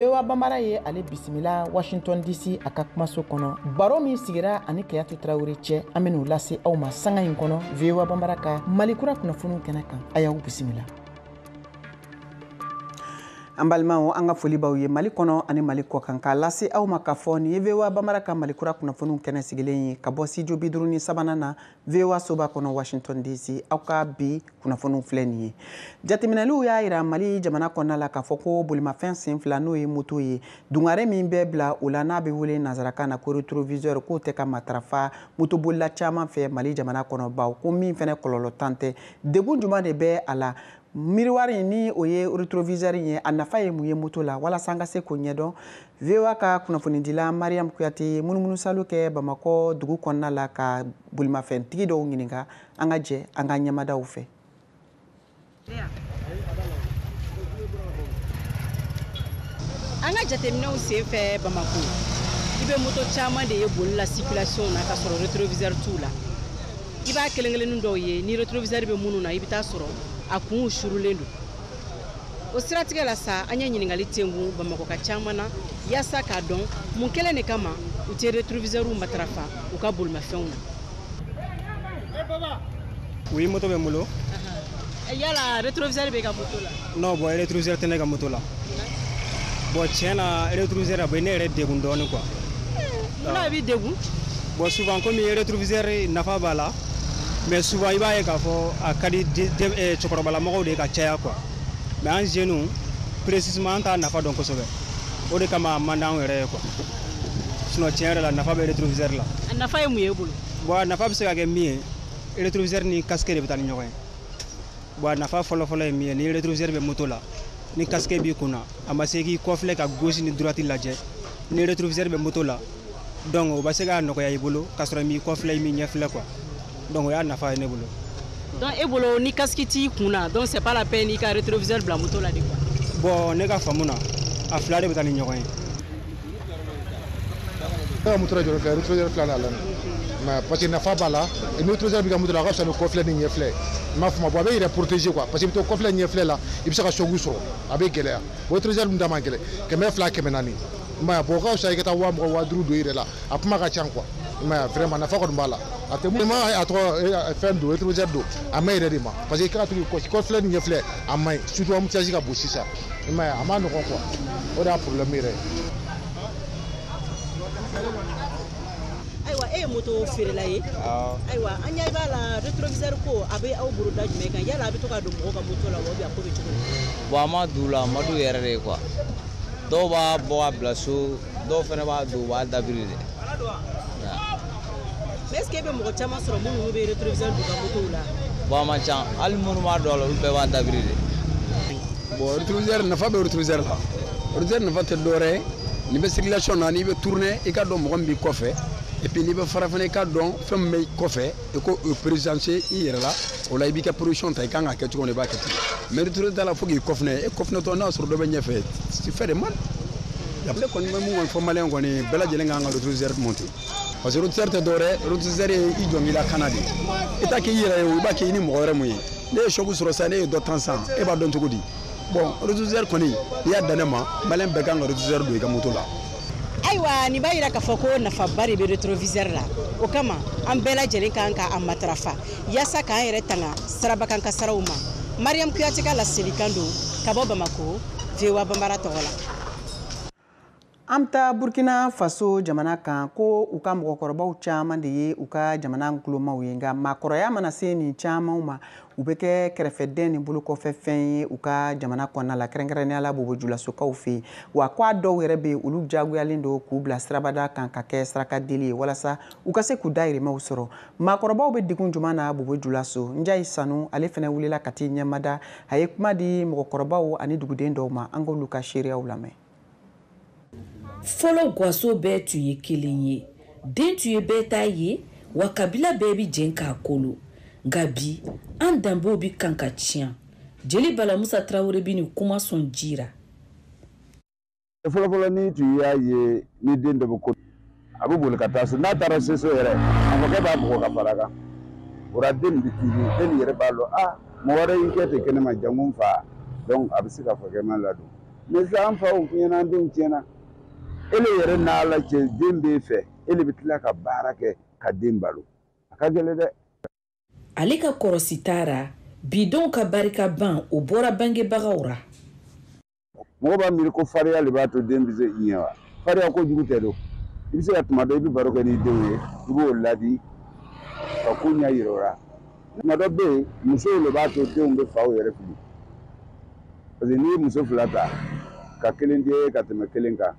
Ewa Bambara ye ale bisimila Washington DC a ka kumaso kɔnɔ baro min sigira ani Keyatu Traoré cɛ an ben'o lase aw ma sanga in kɔnɔ Ewa Bambara ka Malikura kunnafoniw kɛnɛ kan a y'aw bisimila. An balimaw an ka foli b'aw ye Mali kɔnɔ ani Mali kɔ kan k'a lase aw ma k'a fɔ nin ye VOA Bambara ka Malikura kunnafoniw kɛnɛ sigilen ye ka bɔ studio 53 na VOA soba kɔnɔ Washington DC aw ka bi kunnafoniw filɛ nin ye. Jateminɛliw y'a yira Mali jamana kɔnɔna la k'a fɔ ko bolimafɛn sen fila n'o ye moto ye dungare min bɛ bila o la n'a bɛ wele nanzarakan na ko rétroviseur k'o tɛ ka matarafa motobolila caman fɛ Mali jamana kɔnɔ baw ko min fɛnɛ kɔlɔlɔ tan tɛ degun jumɛn de bɛ a la. Miriwari ni o ye rétroviseur ye a nafa ye mun ye moto la walasa an ka se k'o ɲɛdɔn VOA ka kunnafonidila Mariam Kuyate ye munumunusalu kɛ Bamakɔ dugu kɔnɔna la ka bolimafɛntigi dɔw ɲininka an ka jɛ an ka ɲɛmadaw fɛ. An ka jateminɛw senfɛ Bamako i bɛ moto caman de ye boli la circulation na ka sɔrɔ rétroviseur t'u la i b'a kelen-kelennin dɔw ye ni rétroviseur bɛ minnu na i bɛ taa sɔrɔ a kun surulen don o siratigɛ la sa an ye ɲininkali tengu Bamakɔ ka caman na yaasa k'a dɔn mun kelen de kama u tɛ rétroviseur matarafa u ka bolimafɛnw na. Oui, moto bɛ n bolo. Yala rétroviseur bɛ ka moto la? Non, bon rétroviseur tɛ ne ka moto la. Bon tiɲɛ na rétroviseur a bɛ ne yɛrɛ degun dɔɔnin quoi. N'a b'i degun? Bon souvent comme rétroviseur nafa b'a la mais souvent i b'a ye k'a fɔ a ka di cɛkɔrɔbalamɔgɔw de ka caya quoi. Mais an jeunes précisément an t'a nafa dɔn kosɛbɛ o de kama a man d'anw yɛrɛ ye quoi. Sinon tiɲɛ yɛrɛ la nafa bɛ rétroviseur la. A nafa ye mun ye e bolo? Bon a nafa bɛ se ka kɛ min ye rétroviseur ni casque de bɛ taa ni ɲɔgɔn ye. Bon a nafa fɔlɔ-fɔlɔ ye min ye ni rétroviseur bɛ moto la ni casque b'i kunna a ma se k'i kɔfilɛ ka gauche ni droite lajɛ ni rétroviseur bɛ moto la donc o bɛ se k'a nɔgɔya i bolo k'a sɔrɔ i m'i kɔfilɛ i m'i ɲɛfilɛ quoi. Donc o y'a nafa ye ne bolo. Donc e bolo ni casque t'i kunna donc c'est pas la peine i ka rétroviseur bila moto la de quoi. Bon ne ka faamu na a fila de bɛ taa ni ɲɔgɔn ye. Ne ka moto la jɔrɔ kɛ rétroviseur fila la mais parce que nafa b'a la ni rétroviseur b'i ka moto la a ka fisa ni kɔfilɛ ni ɲɛfilɛ i m'a faamu bon a bɛ yɛrɛ protéger quoi parce que i bɛ to kɔfilɛ ɲɛfilɛ la i bɛ se ka choc sɔrɔ a bɛ gɛlɛya o rétroviseur dun da man gɛlɛn 200 400 i m'a ye bon o ka fisa i ka taa 2000 5000 don i yɛrɛ la a kuma ka ca quoi i m'a ye vraiment nafa kɔni b'a la a tɛ mun a tɔgɔ fɛn don rétroviseur don a maɲi yɛrɛ de ma parce que i ka to kɔfilɛ ni ɲɛfilɛ a maɲi surtout embouteillage ka bon sisan i m'a ye a ma nɔgɔn quoi o de y'a problème yɛrɛ ye. Ayiwa e ye moto feerela ye ayiwa an ɲɛ b'a la rétroviseur ko a bɛ aw bolo da jumɛn kan yala a bɛ to ka don mɔgɔw ka moto la wa bien a ko bɛ cogo di? Bon a ma d'u la a ma d'u yɛrɛ de quoi dɔw b'a bɔ ka bila so dɔw fɛnɛ b'a don u b'a dabiri de. Mais est-ce que e bɛ mɔgɔ caman sɔrɔ minnu bɛ rétroviseur don u ka motow la? Bon a man ca hali minnu b'a dɔn a la olu bɛɛ b'a dabiri de. Bon rétroviseur nafa bɛ rétroviseur la rétroviseur nafa tɛ dɔwɛrɛ ye n'i bɛ circulation na n'i bɛ tourner i ka dɔn mɔgɔ min b'i kɔfɛ et puis n'i bɛ fara fana i ka dɔn fɛn min bɛ kɔfɛ i ko présencer i yɛrɛ la o la i b'i ka position ta i kan ka kɛ cogo min i b'a kɛ ten mais rétroviseur la fo k'i kɔfinɛ e kɔfinɛtɔ n'a sɔrɔ dɔ bɛ ɲɛfɛ tu fais de mal. Ne kɔni bɛ mun kɔni fɔ maliyɛn kɔni bɛɛ lajɛlen kan ka rétroviseur monter parce que rétroviseur tɛ dɔwɛrɛ rétroviseur ye i jɔ n'i la kana de i t'a k'i yɛrɛ ye o i b'a kɛ i ni mɔgɔ wɛrɛ mun ye ne ye choc sɔrɔ sisan ne ye dɔ tan san e b'a dɔn cogo di bon rétroviseur kɔni n'i y'a dan ne ma maliyɛn bɛɛ kan ka rétroviseur don i ka moto la. Ayiwa nin b'a yira k'a fɔ ko nafaba de bɛ rétroviseur la o kama an bɛɛ lajɛlen kan ka a matarafa yaasa k'an yɛrɛ tanga sirabakan kasaraw ma. Mariam Kuyate ka laselikan don ka bɔ Bamako VOA Bambara tɔgɔ la. An bɛ taa Burkina Faso jamana kan ko u ka mɔgɔkɔrɔbaw caman de ye u ka jamana gulonmaw ye nka maakɔrɔya mana se nin camanw ma u bɛ kɛ kɛrɛfɛden ni bolokɔfɛ fɛn ye u ka jamana kɔnɔna la kɛrɛnkɛrɛnnenya la bobojulasokaw fɛ yen wa k'a dɔw yɛrɛ bɛ yen olu diyagoyalen don k'u bila sirabada kan ka kɛ sarakadeli ye walasa u ka se k'u dahirimɛw sɔrɔ maakɔrɔbaw bɛ degun jumɛn na bobojulaso Njayi Sanu ale fana wulila ka t'i ɲɛmada a ye kuma di mɔgɔkɔrɔbaw ani duguden dɔw ma an k'olu ka seereyaw lamɛn. Fɔlɔ gwaso bɛɛ tun ye kelen ye den tun ye bɛɛ ta ye wa kabila bɛɛ bi jɛn k'a kolo nka bi an danbew bi kan ka tiɲɛ Jeli Balamusa Traoré bi ni kuma sɔn jira. Fɔlɔfɔlɔ ni tun y'a ye ni den dɔ bɛ ko a bɛ boli ka taa so n'a taara se so yɛrɛ a fɔ k'e b'a bugɔ ka fara kan o la den bɛ tibi den yɛrɛ b'a dɔn mɔgɔ wɛrɛ y'i kɛ ten kɛnɛma jango n fa donc a bɛ se ka fɔ kɛ ma ladon mais ça en fa o kiyana den tiena ele yere na la che dembe fe ele bitla ka barake ka dembalo ka gele de ale ka korositara bidon ka barika ban o bora bangebagaw ra mo ba mi ko fariya le ba to dembe ze nyawa fariya ko jugu te do ibi se atuma do ibi baro ka ni dewe ibo ladi ka kunya yirora ma do be muso le ba to dembe fa o yere fili parce que ni muso flata ka kelen die ka teme kelen ka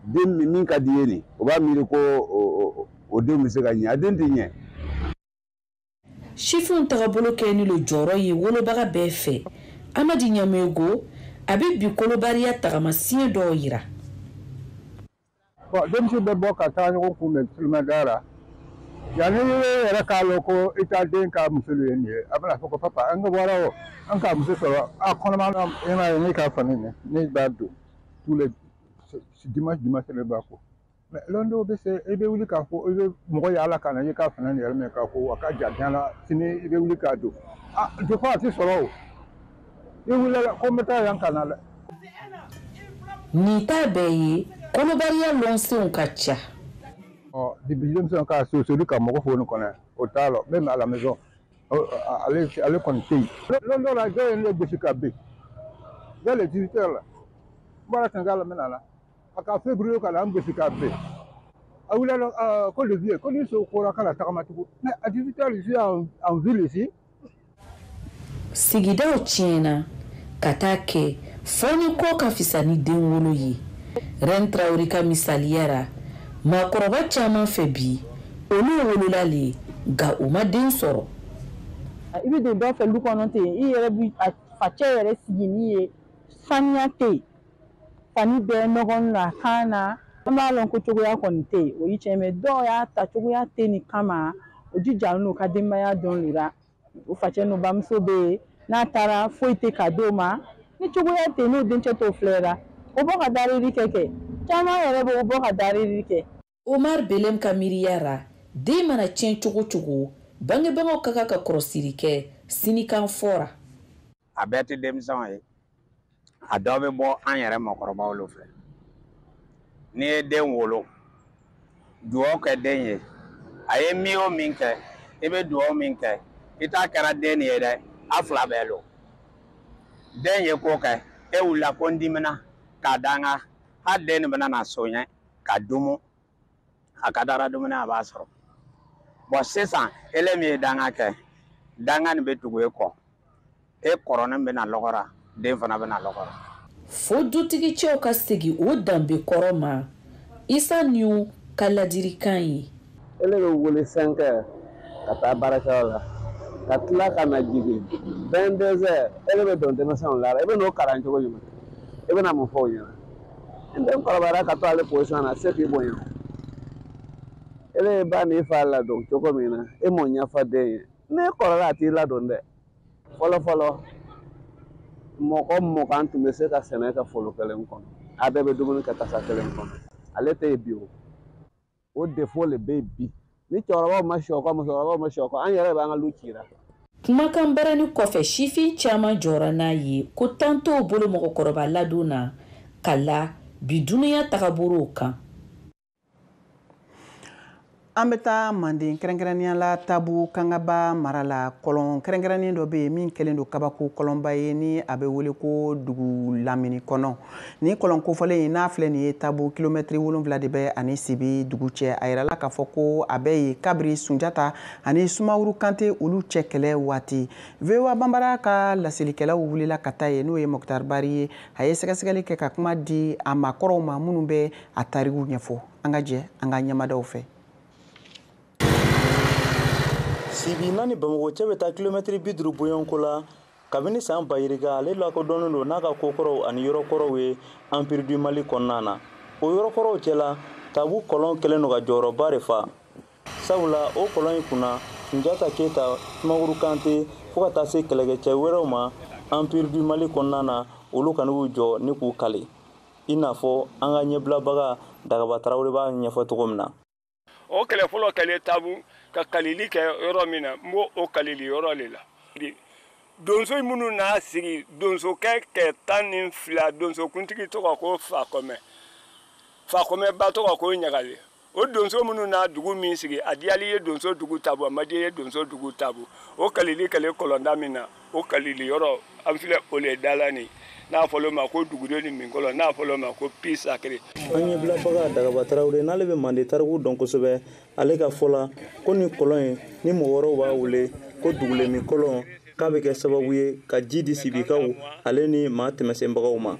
dem min ka die ni o ba mi ko o dembe se ka nya den tinye Chifun tagabolo kɛ ni lo jɔrɔ ye wolobaga bɛɛ fɛ Amadi Ɲamego a bɛ bi kolobariya tagamasiyɛn dɔw yira. Bon denmuso bɛ bɔ ka taa ɲɔgɔn kunbɛn Sulemandara yanni yɛrɛ k'a lɔn ko i ta den ka muso ye nin ye a bɛna fɔ ko papa an ka bɔra o an ka muso sɔrɔ a kɔnɔma na ma ye ne ka fani ne b'a don tous les dimanche ne b'a ko mais londo bɛ se i bɛ wuli k'a fɔ i bɛ mɔgɔ yaala ka na i ka fani yɛrɛ mɛn k'a fɔ a ka jardin la sini i bɛ wuli k'a don des fois a tɛ sɔrɔ o i wulila ko n bɛ taa yan ka na dɛ. Nin t'a bɛɛ ye kolobariya lɔnsenw ka ca. Depuis denmisɛnw ka sosoli ka mɔgɔ fo ni kɔnɔ o t'a la même à la maison ale kɔni tɛ yen. Lɔndɔ la jɔ ye ne gosi ka ben dès les 18 heures la n bɔra ten k'a la n bɛna na a ka février ka na an gosi ka ben a wulila ko le vieux ko ni so kora kana tagama tugun mais à 18 heures ici en ville ici. Sigidaw tiɲɛna ka taa kɛ fɔ ni kɔ ka fisa ni den wolo ye. Ren Traoré ka misaliya ra maakɔrɔba caman fɛ bi olu wolola le nka u ma den sɔrɔ. I bɛ don dɔ fɛ du kɔnɔ ten i yɛrɛ bi a facɛ yɛrɛ sigi ni ye saniya tɛ yen fani bɛɛ nɔgɔn na kan na an b'a lɔn ko cogoya kɔni tɛ yen o ye tiɲɛ mɛ dɔw y'a ta cogoya tɛ nin kama o jijalen n'u ka denbaya dɔn lura o facɛ n'u bamuso bɛ yen n'a taara foyi tɛ ka d'o ma ni cogoya tɛ yen n'o dencɛ t'o filɛra o bɔ ka dariri kɛ caman yɛrɛ bɛ o bɔ ka dariri kɛ. Omar Belem ka miiriya ra den mana tiɲɛ cogo cogo bangebagaw ka kan ka kɔrɔsiri kɛ sinikan fɔra. A bɛɛ tɛ denmisɛnw ye a dɔw bɛ bɔ an yɛrɛ mɔgɔkɔrɔbaw lo fɛ n'i ye den wolo dugawu kɛ den ye a ye min o min kɛ i bɛ dugawu min kɛ i t'a kɛra den ye dɛ a fila bɛɛ lo den ye ko kɛ e wulila ko n dimina k'a danga hali den nin bɛna na soɲɛ ka dumu a ka dara dumuni a b'a sɔrɔ bon sisan ele min ye danga kɛ danga nin bɛ tugu e kɔ e kɔrɔnin bɛna lɔgɔra den fana bɛna lɔgɔra. Fo dutigi cɛw ka segin o danbe kɔrɔ ma Isa Niu ka ladirikan ye. ele bɛ wele 5 heures ka taa baarakɛyɔrɔ la ka tila ka na jigin 22 heures ele bɛ don denmisɛnw la i bɛ n'o kalan cogo ɲuman i bɛna mun fɔ o ɲɛna n den kɔrɔbayara ka to ale position na se k'i bonya ele ye ba n'i fa ladon cogo min na e m'o ɲɛfɔ den ye ne kɔrɔla a t'i ladon dɛ fɔlɔ mɔgɔ 20 tun bɛ se ka sɛnɛ kɛ foro kelen kɔnɔ a bɛɛ bɛ dumuni kɛ tasa kelen kɔnɔ ale tɛ yen bi o défaut le bɛ yen bi ni cɛkɔrɔbaw ma sɔkɔ musokɔrɔbaw ma sɔkɔ an yɛrɛ b'an ka lu cira. Kumakan barani kɔfɛ sifin caman jɔra n'a ye ko tan t'o bolo mɔgɔkɔrɔba ladon na ka la bi dunuya tagabolow kan. An bɛ taa Manden kɛrɛnkɛrɛnnenya la Tabu Kangaba mara la kɔlɔn kɛrɛnkɛrɛnnen dɔ bɛ yen min kɛlen don kabako kɔlɔnba ye ni a bɛ wele ko dugu lamini kɔnɔ ni kɔlɔn kofɔlen in n'a filɛ nin ye Tabu kilomɛtiri 7 de bɛ ani Sibi dugu cɛ a yirala k'a fɔ ko a bɛ yen kabiri Sunjata ani Sumaworo Kante olu cɛ kɛlɛ waati VOA Banbara ka laselilikɛlaw wulila ka taa yen n'o ye Mokutari Bari ye a ye sɛgɛsɛgɛli kɛ ka kuma di a maakɔrɔw ma minnu bɛ a tariku ɲɛfɔ an ka jɛ an ka ɲɛmadaw fɛ. Sibi nani Bamako cɛ bɛ taa kilomɛtiri 50 bɔɲɔnko la kabini san bayirika ale lakodɔnnen don n'a ka kokɔrɔw ani yɔrɔkɔrɔw ye Empire du Mali kɔnɔna na o yɔrɔkɔrɔw cɛla Tabu kɔlɔn kɛlen don ka jɔyɔrɔba de fa sabula o kɔlɔn in kunna Sunjata Keyita Sumaworo Kante fo ka taa se kɛlɛkɛcɛ wɛrɛw ma Empire du Mali kɔnɔna na olu kan'u jɔ ni k'u kali i n'a fɔ an ka ɲɛbilabaga Dagaba Tarawele b'a ɲɛfɔ cogo min na. O kɛlɛ fɔlɔ kɛlɛ Tabu ka kalili kɛ yɔrɔ min na n b'o kalili yɔrɔ le la donso minnu n'a sigi donso kɛ 12 donso kuntigi tɔgɔ ko Fakɔmɛ ba tɔgɔ ko Ɲagale o donso minnu n'a dugu min sigi a diyali ye donso dugu tabu a ma diya ye donso dugu tabu o kalili kɛlen kɔlɔnda min na o kalili yɔrɔ an filɛ o le dala ni n'a fɔlɔ ma ko dugudenw ni min kɔlɔn n'a fɔlɔ ma ko Pi Sacré. An ye bilabaga Dagaba Tarawele n'ale bɛ Mande tariku dɔn kosɛbɛ ale ka fɔ la ko ni kɔlɔn in ni mɔgɔ wɛrɛw b'a wele ko dugulemi kɔlɔn k'a bɛ kɛ sababu ye ka ji di sibikaw ale ni maa tɛmɛsenbagaw ma.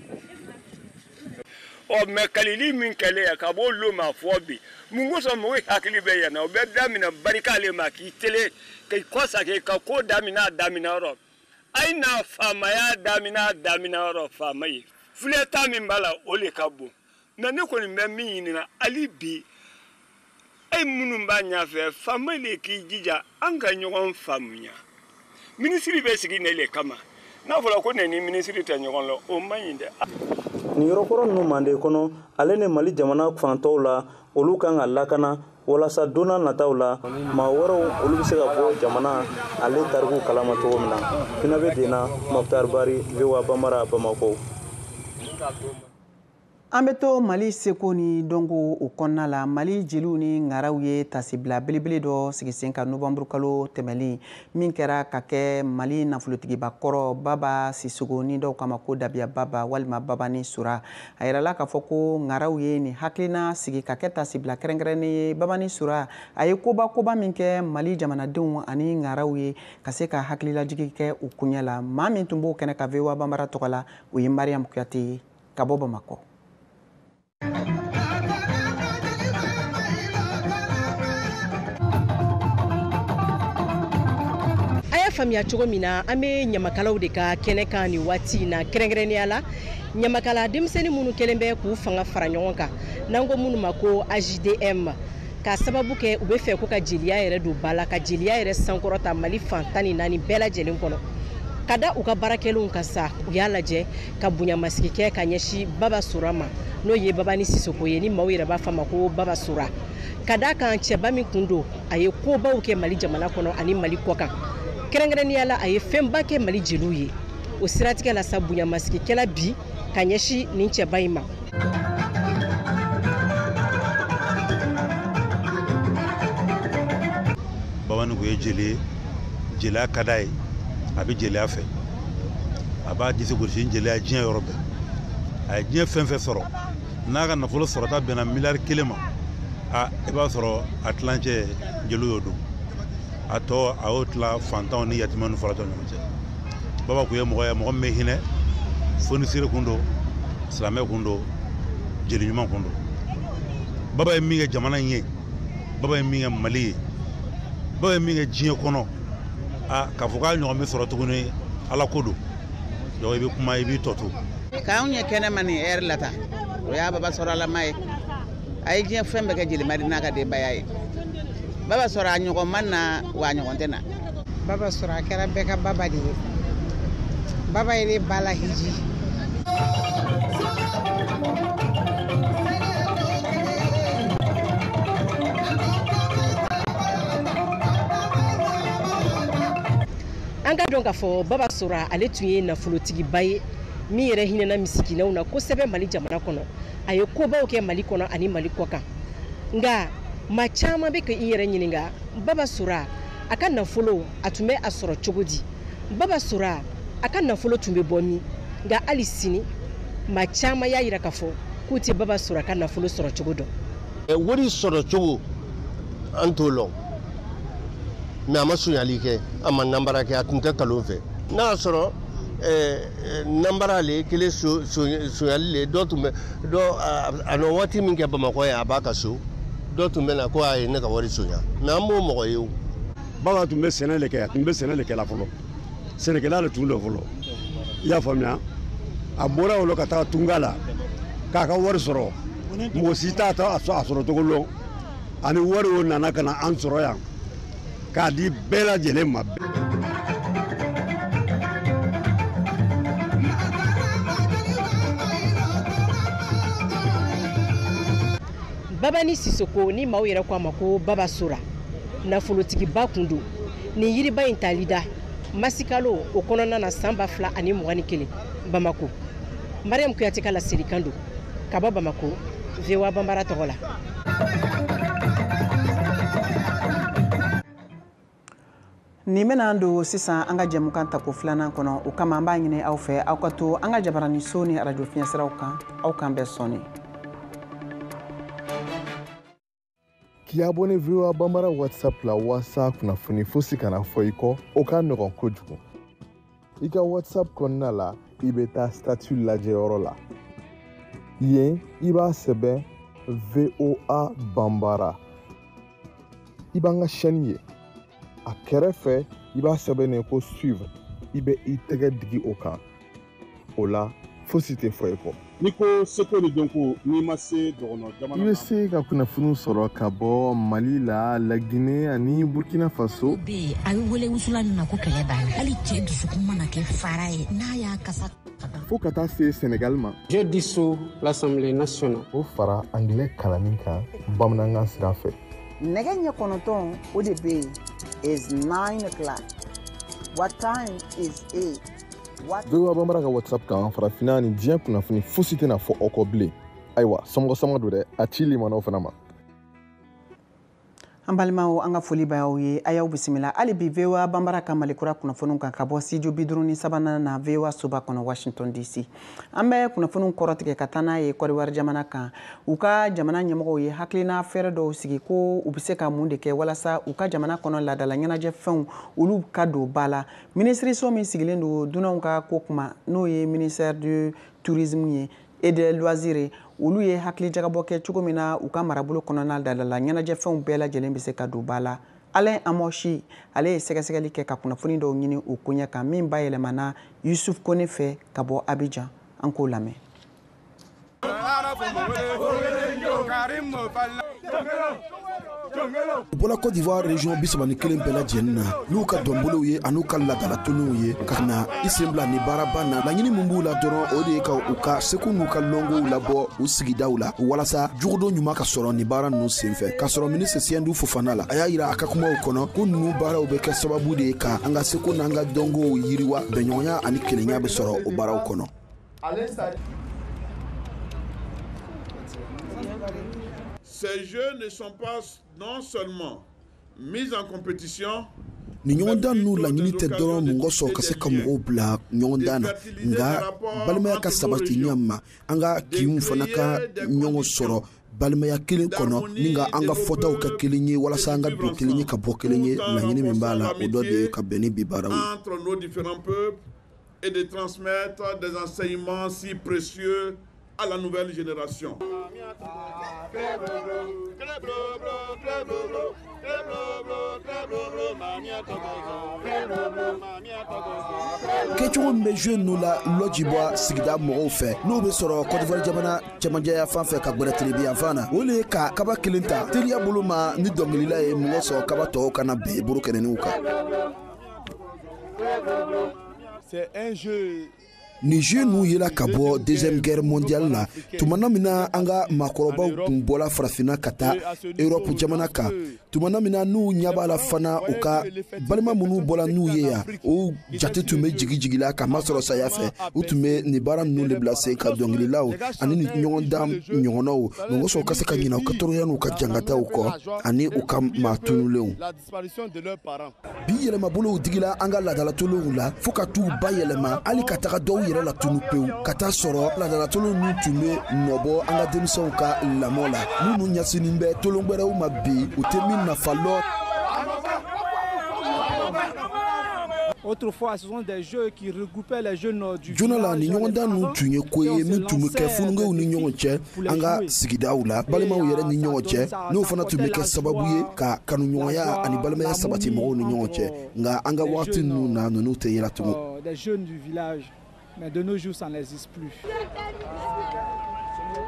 Mais kalili min kɛlen ka b'o lo ma fɔ bi mun kosɔn mɔgɔw hakili bɛ yan na o bɛ daminɛ barika ale ma k'i tele k'i kɔsake ka ko daminɛ yɔrɔ ayi n'a faamaya daminɛ yɔrɔ faama ye filɛta min b'a la o le ka bon mais ne kɔni bɛ min ɲinina hali bi e minnu b'a ɲɛfɛ faama le k'i jija an ka ɲɔgɔn faamuya minisiri bɛ sigi ne le kama n'a fɔra ko ne ni minisiri tɛ ɲɔgɔn la o man ɲi dɛ. Ni yɔrɔkɔrɔ ninnu Mande kɔnɔ ale ni Mali jamana fantɔw la olu kan ka lakana walasa donna nataw la maa wɛrɛw olu bɛ se ka bɔ jamana ale tariku kalama cogo min na. Finabe Dena, Mokhtar Bari, VOA Bambara, Bamako. An bɛ to Mali seko ni dɔnko o kɔnɔna la Mali jeliw ni ngaraw ye tasibila belebele dɔ sigi sen kan novembre kalo tɛmɛlen min kɛra ka kɛ Mali nafolotigiba kɔrɔ Baba Sissogo ni dɔw kama ko Dabiya Baba walima Baba ni Sura a yirala k'a fɔ ko ngaraw ye ni hakilina sigi ka kɛ tasibila kɛrɛnkɛrɛnnen ye Baba ni Sura a ye koba min kɛ Mali jamanadenw ani ngaraw ye ka se ka hakililajigi kɛ u kuɲɛ la maa min tun b'o kɛnɛ ka VOA Bambara tɔgɔ la o ye Mariam Kuyate ka bɔ Bamakɔ. A y'a faamuya cogo min na an bɛ ɲamakalaw de ka kɛnɛ kan ni waati in na kɛrɛnkɛrɛnnenya la ɲamakala denmisɛnnin minnu kɛlen bɛ k'u fanga fara ɲɔgɔn kan n'an ko minnu ma ko AJDM ka sababu kɛ u bɛ fɛ ko ka jeliya yɛrɛ don ba la ka jeliya yɛrɛ sankɔrɔta Mali fan 14 bɛɛ lajɛlen kɔnɔ ka da u ka baarakɛlenw kan sa u y'a lajɛ ka bonyamasigi kɛ ka ɲɛsin Baba Sura ma n'o ye Baba ni Sissogo ye ni maaw yɛrɛ b'a fɔ ma ko Baba Sura ka da kan cɛba min kun don a ye kobaw kɛ Mali jamana kɔnɔ ani Mali kɔkan kɛrɛnkɛrɛnnenya la a ye fɛnba kɛ Mali jeliw ye o siratigɛ la sa bonyamasigikɛla bi ka ɲɛsin nin cɛba in ma. Baba ni ko ye jeli jeliya ka d'a ye a bɛ jeliya fɛ a b'a disi gosi jeliya diɲɛ yɔrɔ bɛɛ a ye diɲɛ fɛn fɛn sɔrɔ n'a ka nafolo sɔrɔta bɛnna miliyari 1 ma i b'a sɔrɔ a tilancɛ jeliw y'o don a tɔ a y'o tila fantanw ni yatimɛw ni faratɔw ni ɲɔgɔn cɛ Baba kun ye mɔgɔ ye mɔgɔ min bɛ hinɛ fonisire kun don silamɛ kun don jeli ɲuman kun don Baba ye min kɛ jamana in ye Baba ye min kɛ Mali ye Baba ye min kɛ diɲɛ kɔnɔ k'a fɔ k'a ɲɔgɔn bɛ sɔrɔ tuguni ala ko don donc i bɛ kuma i b'i tɔ to. K'anw ye kɛnɛ ma nin heure la tan o y'a Baba Sɔrɔlama ye a ye diɲɛ fɛn bɛɛ kɛ jelimadi n'a ka denbaya ye Baba Sɔrɔ a ɲɔgɔn man na wa a ɲɔgɔn tɛ na. Baba Sɔrɔ a kɛra bɛɛ ka baba de ye Baba ye ba la hiji. An ka dɔn k'a fɔ Baba Sura ale tun ye nafolotigiba ye min yɛrɛ hinɛna misikinɛw na kosɛbɛ Mali jamana kɔnɔ a ye kobaw kɛ Mali kɔnɔ ani Mali kɔkan nka maa caman bɛ ka i yɛrɛ ɲininka Baba Sura a ka nafolo a tun bɛ a sɔrɔ cogo di Baba Sura a ka nafolo tun bɛ bɔ min nka hali sini maa caman y'a jira k'a fɔ k'u tɛ Baba Sura ka nafolo sɔrɔ cogo dɔn. Wari sɔrɔ cogo an t'o lɔn mais a ma sonyali kɛ a ma nanbara kɛ a tun tɛ kalon fɛ n'a y'a sɔrɔ nanbara le kelen sonyali le dɔ tun bɛ a nɔ waati min kɛ Bamakɔ ye a b'a ka so dɔ tun bɛ na ko a ye ne ka wari sonya mais an b'o mɔgɔ ye o. Baba tun bɛ sɛnɛ le kɛ a tun bɛ sɛnɛ le kɛla fɔlɔ sɛnɛkɛla le tun don fɔlɔ i y'a faamuya a bɔra o la ka taa tunga la k'a ka wari sɔrɔ mɔgɔ si t'a a sɔrɔ cogo lɔn ani wari o nana ka na an sɔrɔ yan k'a di bɛɛ lajɛlen ma. Baba ni Sissogo ni maaw yɛrɛ ko a ma ko Baba Sura nafolotigiba kun don nin yiriba in talida Masikalo o kɔnɔna na san 2021 Bamako. Mariam Kuyate ka laseli kan don ka bɔ Bamako, VOA Bambara tɔgɔ la. Ni bɛna don sisan an ka jɛmukan tako filanan kɔnɔ o kama an b'a ɲini aw fɛ aw ka to an ka jabarani so ni radio fiɲɛsiraw kan aw kan bɛɛ sɔnni. K'i abonné VOA Bambara WhatsApp la walasa kunnafoni fosi kana fɔ i kɔ o ka nɔgɔn kojugu. I ka WhatsApp kɔnɔna la i bɛ taa statut lajɛyɔrɔ la. Yen i b'a sɛbɛn VOA Bambara. I b'an ka chaîne ye. A kɛrɛfɛ i b'a sɛbɛnnen ko suivre i bɛ i tɛgɛ digi o kan. O la fosi tɛ fɔ i kɔ. Ni ko seko ni dɔnko n'i ma se dɔgɔnɔ jamana I bɛ se ka kunnafoni sɔrɔ ka bɔ Mali la, Laginɛ ani Burkina Faso. Be a bɛ wele wusula min na ko kɛlɛ banna. Hali cɛ dusukun mana kɛ fara ye n'a y'a kasa. Fo ka taa se Sénégal ma. Je dissous l'Assemblée nationale. O fara anglais kalanni kan bamanankan sira fɛ. Nɛgɛ ɲɛ 9 o de bɛ yen is 9 o'clock. What time is it? VOA Bambara ka WhatsApp kan farafinna ni diɲɛ kunnafoni fosi tɛna fɔ aw kɔ bilen. Ayiwa somɔgɔ sama don dɛ a ci limanaw fana ma. An balimaw an ka foli b'aw ye a y'aw bisimila hali bi VOA Bambara ka malikura kunnafoniw kan ka bɔ studio 53 na VOA soba kɔnɔ Washington DC. An bɛ kunnafoniw kɔrɔtigɛ ka taa n'a ye Côte d'Ivoire jamana kan u ka jamana ɲɛmɔgɔw ye hakilina fɛɛrɛ dɔw sigi ko u bɛ se ka mun de kɛ walasa u ka jamana kɔnɔ laadala ɲɛnajɛ fɛnw olu ka don ba la. Ministériso min sigilen don dunanw ka ko kuma n'o ye ministère du tourisme ye et de loisirs olu ye hakili jagabɔ kɛ cogo min na u ka marabolo kɔnɔna laadala ɲɛnajɛ fɛnw bɛɛ lajɛlen bɛ se ka don ba la. Alain Amoshi ale ye sɛgɛsɛgɛli kɛ ka kunnafoni dɔw ɲini o koɲɛ kan min bayɛlɛmana Yusuf Kone fɛ ka bɔ Abidjan an k'o lamɛn. U bɔra Côte d'Ivoire région 31 bɛɛ lajɛlen na n'u ka dɔnbolow ye an'u ka laadalatɔnw ye ka na i sen bila nin baaraba na laɲini min b'u la dɔrɔn o de ye ka u ka seko n'u ka lɔngow labɔ u sigidaw la walasa jugudo ɲuman ka sɔrɔ nin baara ninnu senfɛ ka sɔrɔ ministre Siyandu Fofana la a y'a yira a ka kumaw kɔnɔ ko ninnu baaraw bɛ kɛ sababu de ye ka an ka seko n'an ka dɔngow yiriwa bɛnɲɔgɔnya ani kelenya bɛ sɔrɔ o baaraw kɔnɔ. Ces jeux ne sont pas non seulement mis en compétition. Ni ɲɔgɔndan n'u laɲini tɛ dɔrɔn mun kɔsɔn ka se ka mɔgɔw bila ɲɔgɔndan na nka balimaya ka sabati ɲɛ ma an ka kinw fana ka ɲɔgɔn sɔrɔ balimaya kelen kɔnɔ ni ka an ka fɔtaw kɛ kelen ye walasa an ka don kelen ye ka bɔ kelen ye laɲini min b'a la o dɔ de ye ka bɛn ni bi baaraw ye. Entre nos différents peuples et de transmettre des enseignements si précieux à la nouvelle génération. Kɛcogo min bɛ jeu ninnu la lɔji bɔ sigida mɔgɔw fɛ n'o bɛ sɔrɔ Côte d'Ivoire jamana cɛmancɛya fan fɛ ka gbɛrɛ tile bi yan fan na o le ye ka kaba kelen ta teriya bolo ma ni dɔnkilila ye mɔgɔ sɔrɔ kaba tɔw kana bin bolo kɛnɛninw kan. C'est un jeu. Ni jeu n'u yela ka bɔ deuxième guerre mondiale la tumana min na an ka maakɔrɔbaw tun bɔla farafinna ka taa Europe jamana kan tumana min na n'u ɲɛ b'a la fana u ka balima minnu bɔla n'u ye yan o jate tun bɛ jigi la ka masɔrɔ saya fɛ u tun bɛ nin baara ninnu de bila sen ka dɔnkililaw ani ni ɲɔgɔndan ɲɔgɔnnaw mɔgɔ sɔrɔ ka se ka ɲinɛ u ka tɔɔrɔya n'u ka jangataw kɔ ani u ka maa tunulenw. Bi yɛlɛmabolow digila an ka laadalatolow la fo ka t'u ba yɛlɛma hali ka taga dɔw yɛrɛ la tunu pewu ka taa sɔrɔ laadalatolow n'u tun bɛ nɔbɔ an ka denmisɛnw ka lamɔ la minnu ɲɛsinnen bɛ tolongbɛrɛw ma bi u tɛ min nafa lɔ. Autrefois, ce sont des jeux qui regroupaient les jeunes du Jona la ni ɲɔgɔndan ninnu tun ye ko ye min tun bɛ kɛ fununkew ni ɲɔgɔn cɛ an ka sigidaw la balimaw yɛrɛ ni ɲɔgɔn cɛ n'o fana tun bɛ kɛ sababu ye ka kanuɲɔgɔnya ani balimaya sabati mɔgɔw ni ɲɔgɔn cɛ nka an ka waati ninnu na ninnu tɛ yela tugun. Des jeunes du village, mais de nos jours ça n'existe plus.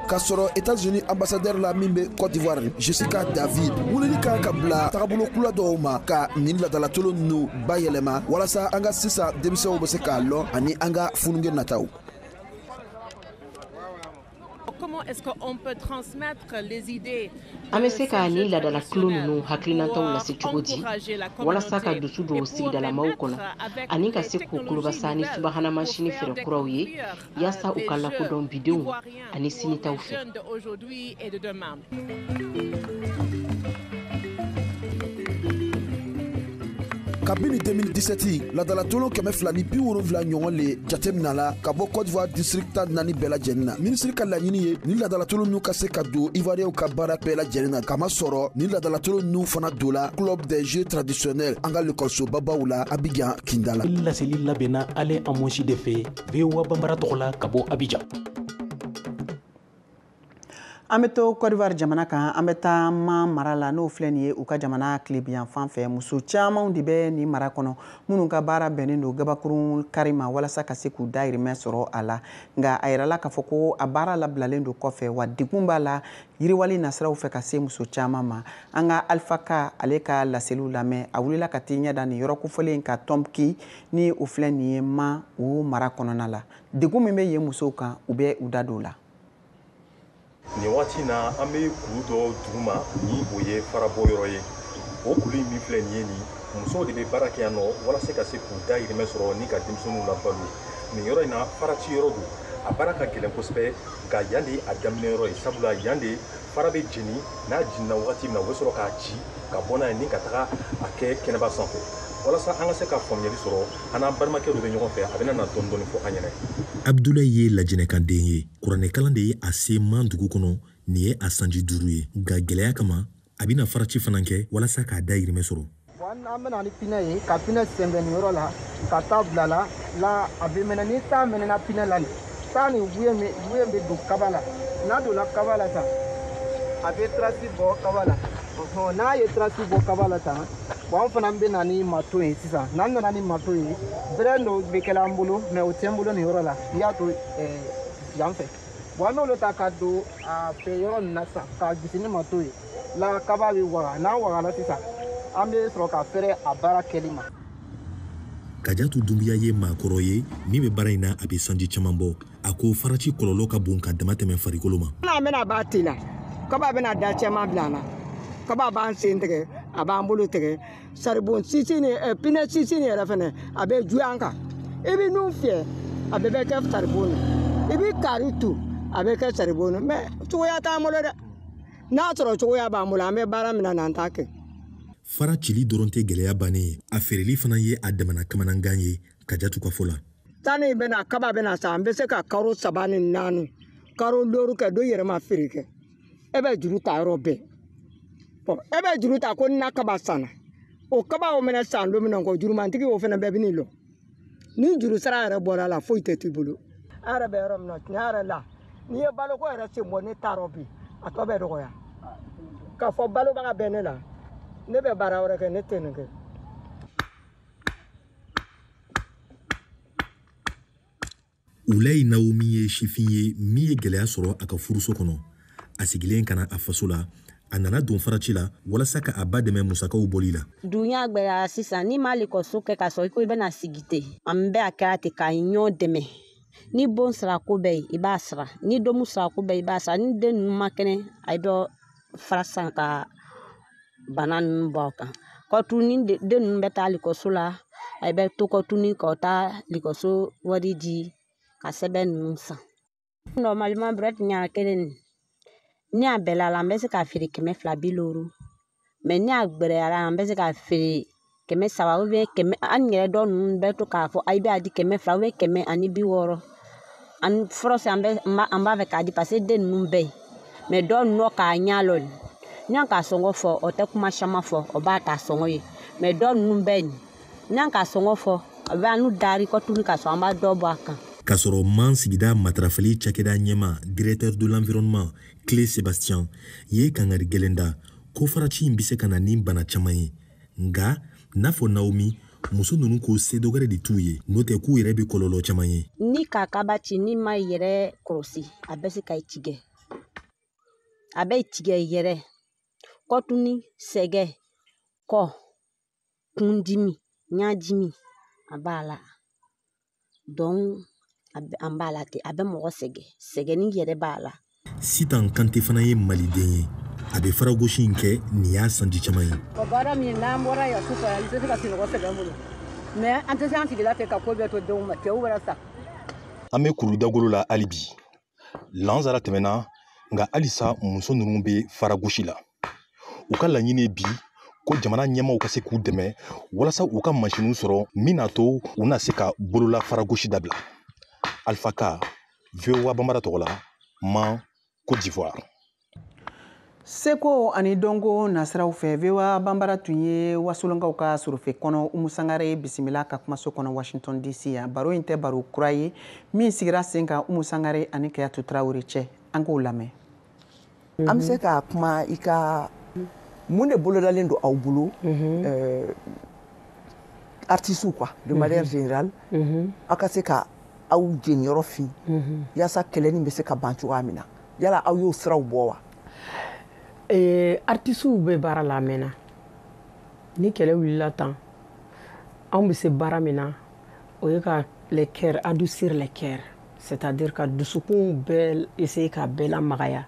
Ka sɔrɔ États-Unis ambassadeur la min bɛ Côte d'Ivoire Jessica David wulili kan ka bila tagabolo kula dɔw ma ka nin laadalatolo ninnu bayɛlɛma walasa an ka sisan denmisɛnw bɛ se k'a lɔn ani an ka fununke nataw. est-ce qu'on peut transmettre les idées? Ameseka ni la dala klonu no haklinantaw la se chogodi wala saka dusu do sigida la maukono ani ka se kokulu basani subahana machine fere kurawye yasa ukala ko don bidon ani sinita ufe d'aujourd'hui et de demain. kabini 2017 ladalatolo kɛmɛ fila ni 70 ɲɔgɔn le jatemina la ka bɔ Côte d'Ivoire district ta 4 bɛɛ lajɛlen na ministre ka laɲini ye ni ladalatolo n'u ka se ka don ivoiriyɛnw ka baara bɛɛ lajɛlen na kama sɔrɔ ni ladalatolo n'u fana don la club des jeux traditionnels an ka lekɔlisobabaw la Abidjan Kindala. laseli labɛnna ale amosi de fɛ VOA Bambara tɔgɔ la ka bɔ Abidjan. An bɛ to Côte d'Ivoire jamana kan an bɛ taa ma mara la n'o filɛ nin ye u ka jamana tilebiyan fan fɛ muso camanw de bɛ nin mara kɔnɔ minnu ka baara bɛnnen don gabakurun kari ma walasa ka se k'u dahirimɛ sɔrɔ a la nka a yirala k'a fɔ ko a baara labilalen don kɔfɛ wa degun b'a la yiriwali nasiraw fɛ ka se muso caman ma an ka Alpha Ka ale ka laseliw lamɛn a wulila ka t'i ɲɛda nin yɔrɔ kofɔlen ka Tɔnbuki ni u filɛ nin ye ma u mara kɔnɔna la degun min bɛ yen musow kan u bɛ u da don la. Nin waati na an bɛ kulu dɔ duguma ni o ye farabɔ yɔrɔ ye o kulu in min filɛ nin ye nin musow de bɛ baara kɛ yan nɔ walasa ka se k'u dahirimɛ sɔrɔ ni ka denmisɛnninw labalo nin yɔrɔ in na farati yɔrɔ don a baara ka gɛlɛn kosɛbɛ nka yan de a daminɛ yɔrɔ ye sabula yan de fara bɛ jeni n'a jenina wagati min na u bɛ sɔrɔ k'a ci ka bɔ n'a ye ni ka taga a kɛ kɛnɛba sanfɛ walasa an ka se ka faamuyali sɔrɔ an n'an balimakɛ dɔ bɛ ɲɔgɔn fɛ a bɛ na dɔɔni fɔ an ɲɛna. Abdoulaye ye lajɛnɛkan den ye kuranɛkalan de ye a se man dugu kɔnɔ nin ye a sanji 5 ye nka gɛlɛya kama a bɛna faraci fana kɛ walasa k'a dahirimɛ sɔrɔ. An bɛna ni pinɛ ye ka pinɛ sɛnbɛn nin yɔrɔ la ka taa bila la a bɛ mɛnɛ ni taa mɛnɛna pinɛ la nin taa ni wuye bɛ don kaba la n'a donna kaba la tan a bɛ trasi bɔ kaba la n'a ye trasi bɔ kaba la tan an fana bɛ na ni mato ye sisan n'an nana ni mato ye bɛrɛ dɔ bɛ kɛla an bolo mɛ o tɛ n bolo nin yɔrɔ la n'i y'a to yan fɛ an b'olu ta ka don a fɛ yɔrɔ nin na sisan ka gisi ni mato ye la kaba bɛ waga n'an wagala sisan an bɛ sɔrɔ ka fɛrɛ a baara kɛli ma. Kajatu Dumbuya ye maakɔrɔ ye min bɛ baara in na a bɛ sanji caman bɔ a ko faraci kɔlɔlɔ ka bon ka dama tɛmɛ farikolo ma. N'an bɛna b'a ten na kaba bɛna da cɛman bila an na kaba b'an sen tigɛ a b'an bolo tigɛ saribɔn sisi ni pinɛ sisi ni yɛrɛ fɛnɛ a bɛ juguya an kan i bɛ nun fiyɛ a bɛɛ bɛ kɛ saribɔn na i bɛ kari tu a bɛ kɛ saribɔn na mɛ cogoya t'an bolo dɛ n'a sɔrɔ cogoya b'an bolo an bɛ baara min na n'an t'a kɛ. Fara cili dɔrɔn tɛ gɛlɛya bannen ye a feereli fana ye a damana kamanagan ye Kajatu ka fɔ la. Tani bɛna kaba bɛna sa an bɛ se ka karo 3 ni 4 karo 6 kɛ dɔ yɛrɛ ma feere kɛ e bɛ juru ta yɔrɔ bɛɛ e bɛ juru ta ko na kaba sanna o kaba o mɛnɛ san don min na ko jurumantigi o fana bɛɛ bɛ n'i lɔ ni juru sara yɛrɛ bɔra la foyi tɛ t'i bolo an yɛrɛ bɛ yɔrɔ min na tiɲɛ yɛrɛ la n'i ye baloko yɛrɛ sen bɔ ne taarɔ bi a tɔ bɛ dɔgɔya k'a fɔ balobaga bɛ ne la ne bɛ baara wɛrɛ kɛ ne tɛ nin kɛ. Ulayi Naomi ye sifin ye min ye gɛlɛya sɔrɔ a ka furuso kɔnɔ a sigilen kana a faso la a nana don faraci la walasa ka a ba dɛmɛ musakaw bɔli la. Dunya gbɛra sisan ni ma lekɔso kɛ ka sɔrɔ i ko i bɛna sigi ten an bɛɛ a kɛra ten ka ɲɔgɔn dɛmɛ ni bon sara ko bɛɛ i b'a sara ni domu sara ko bɛɛ i b'a sara ni den ninnu ma kɛnɛ a ye dɔ fara san ka bana ninnu bɔ a kan kɔtu ni den ninnu bɛ taa lekɔso la a bɛ to kɔtu ni ka taa lekɔso wari di ka sɛbɛn ninnu san. Normalement brɛt ɲa kelen ni a bɛɛ la an bɛ se ka feere 250 mais ni a gbɛrɛyara an bɛ se ka feere 300 ou bien an yɛrɛ dɔ ninnu bɛ to k'a fɔ a bɛ a di 200 ou bien 160 an fɔlɔ an b'a fɛ k'a di parce que den ninnu bɛɛ mais dɔ ninnu k'a ɲa lɔ ni an k'a sɔngɔ fɔ o tɛ kuma caman fɔ o b'a ta sɔngɔ ye mais dɔ ninnu bɛɛ ni an k'a sɔngɔ fɔ a bɛ anu dari kɔtuni ka sɔrɔ an b'a dɔ bɔ a kan. K'a sɔrɔ man sigida matarafali cakɛda ɲɛma directeur de l'environnement Clé Sébastien ye kangari gɛlɛn da ko faraci in bɛ se ka na ni bana caman ye nka n'a fɔ Naomi muso ninnu ko se dɔgɔrɛ de t'u ye n'o tɛ k'u yɛrɛ bɛ kɔlɔlɔ caman ye. Ni k'a kaba ci ni ma yɛrɛ kɔlɔsi a bɛ se ka i tigɛ a bɛ tigɛ yɛrɛ kɔtuni sɛgɛ kɔ kundimi ɲajimi a b'a la donc an b'a la ten a bɛ mɔgɔ sɛgɛn ni yɛrɛ b'a la Sitan Kante fana ye maliden ye a bɛ faragosi in kɛ nin y'a sanji caman ye. Baara min n'an bɔra yan su fɛ an tɛ se ka sunɔgɔ sɛbɛn bolo mais an tɛ se an sigila fɛ ka ko bɛɛ to denw ma cɛw wɛrɛ sa. An bɛ kuru dagolo la hali bi lansara tɛmɛna nka halisa muso ninnu bɛ faragosi la u ka laɲini bi ko jamana ɲɛmaaw ka se k'u dɛmɛ walasa u ka machine sɔrɔ min n'a to u na se ka bolola faragosi dabila. Alpha Ka, VOA Bambara tɔgɔ la, Man, Côte d'Ivoire. Seko ani Dongo nasiraw fɛ VOA Bambara tun ye wasolonkaw ka sorofe kɔnɔ Umu Sangare bisimila ka kumaso kɔnɔ Washington DC yan. Baro in tɛ baro kura ye min sigira sen kan Umu Sangare ani Kayatu Traore cɛ. An k'o lamɛn. An bɛ se ka kuma I ka mun de bolodalen don aw bolo artistes quoi de manière générale aw ka se ka aw jeniyɔrɔ fin yaasa kɛlɛ nin bɛ se ka ban cogoya min na yala aw y'o siraw bɔ wa? Artistes bɛ baara la mɛnna ni kɛlɛ wulila tan anw bɛ se baara min na o ye ka les cœurs adoucir les cœurs c'est-à-dire ka dusukun bɛɛ essayer ka bɛɛ lamagaya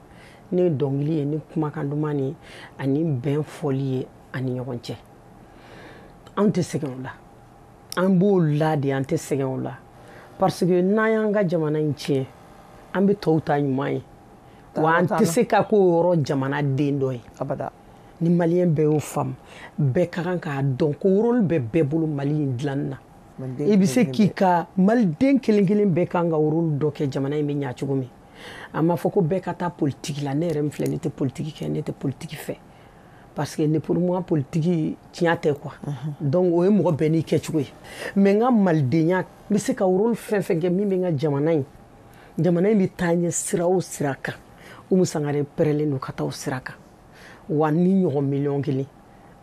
ni dɔnkili ye ni kumakan duman ni ani bɛn fɔli ye ani ɲɔgɔn cɛ anw tɛ sɛgɛn o la an b'o la de an tɛ sɛgɛn o la parce que n'an y'an ka jamana in tiɲɛ an bɛ tɔw ta ɲuman ye wa an tɛ se ka k'o yɔrɔ jamana den dɔ ye abada ni maliyɛn bɛɛ y'o faamu bɛɛ ka kan k'a dɔn ko rôle bɛ bɛɛ bolo Mali in dilanni na i bɛ se k'i ka maliden kelen kelen bɛɛ kan ka rôle dɔ kɛ jamana in bɛ ɲɛ cogo min a ma fɔ ko bɛɛ ka taa politique la ne yɛrɛ min filɛ ne tɛ politique kɛ ne tɛ politique fɛ parce que ne pour moi politique tiɲɛ tɛ quoi donc o ye mɔgɔ bɛɛ n'i kɛcogo ye mais n ka malidenya n bɛ se ka rôle fɛn fɛn kɛ min bɛ n ka jamana in bɛ taa ɲɛ sira o sira kan Umu Sangare pɛrɛlen don ka taa o sira kan wa ni ɲɔgɔn miliyɔn kelen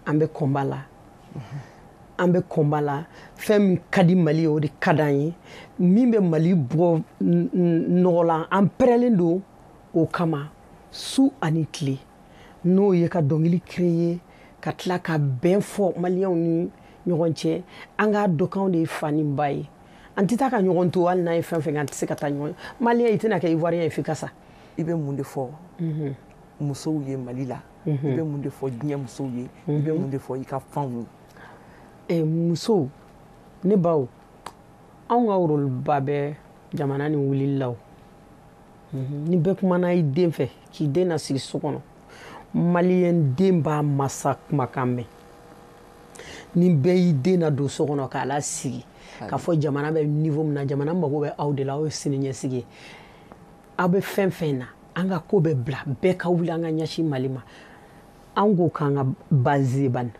an bɛ combat la fɛn min ka di Mali ye o de ka d'an ye min bɛ Mali bɔ nɔgɔ la an pɛrɛlen don o kama su ani tile n'o ye ka dɔnkili créer ka tila ka bɛn fɔ maliyɛnw ni ɲɔgɔn cɛ an k'a dɔn k'anw de ye fa ni ba ye an tɛ taa ka ɲɔgɔn to hali n'a ye fɛn fɛn kɛ an tɛ se ka taa ɲɔgɔn maliyɛn i tɛna kɛ ivoirien ye f'i ka sa I bɛ mun de fɔ musow ye Mali la I bɛ mun de fɔ diɲɛ musow ye I bɛ mun de fɔ I ka fanw ye musow ne baw anw ka rôle ba bɛ jamana ni wulili la ni bɛɛ kumana I den fɛ k'i den nasigi so kɔnɔ maliyɛn den b'a masa kumakan mɛn ni bɛɛ y'i den na don so kɔnɔ k'a lasigi k'a fɔ jamana bɛ niveau min na jamana mago bɛ aw de la aw ye siniɲɛsigi ye aw bɛ fɛn fɛn na an ka ko bɛ bila bɛɛ ka wuli an ka ɲɛsin Mali ma an ko k'an ka base bani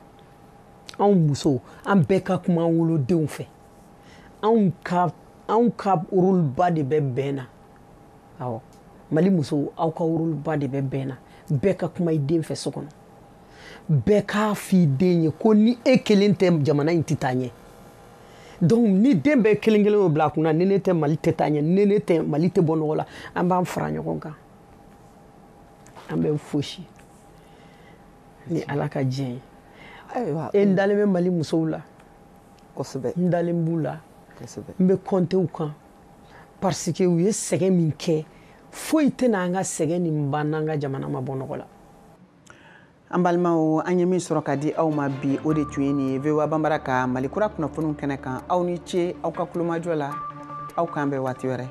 anw musow an bɛɛ ka kuma an wolodenw fɛ anw ka rôle ba de bɛ bɛn na awɔ Mali musow aw ka rôle ba de bɛ bɛn na bɛɛ ka kuma I den fɛ so kɔnɔ bɛɛ k'a f'i den ye ko ni e kelen tɛ jamana in tɛ taa ɲɛ donc ni den bɛɛ kelen kelen y'o bila a kunna ni ne tɛ Mali tɛ taa ɲɛ ni ne tɛ Mali tɛ bɔ nɔgɔ la an b'an fara ɲɔgɔn kan an bɛ fosi ni Ala ka diɲɛ ye n dalen bɛ Mali musow la kosɛbɛ n dalen b'u la n bɛ compter u kan parce que u ye sɛgɛn min kɛ foyi tɛna an ka sɛgɛn nin ban n'an ka jamana ma bɔ nɔgɔ la an balimaw an ye min sɔrɔ ka di aw ma bi o de tun ye nin ye VOA Bambara ka Malikura kunnafoniw kɛnɛ kan aw ni ce aw ka kulomajɔ la aw k'an bɛn waati wɛrɛ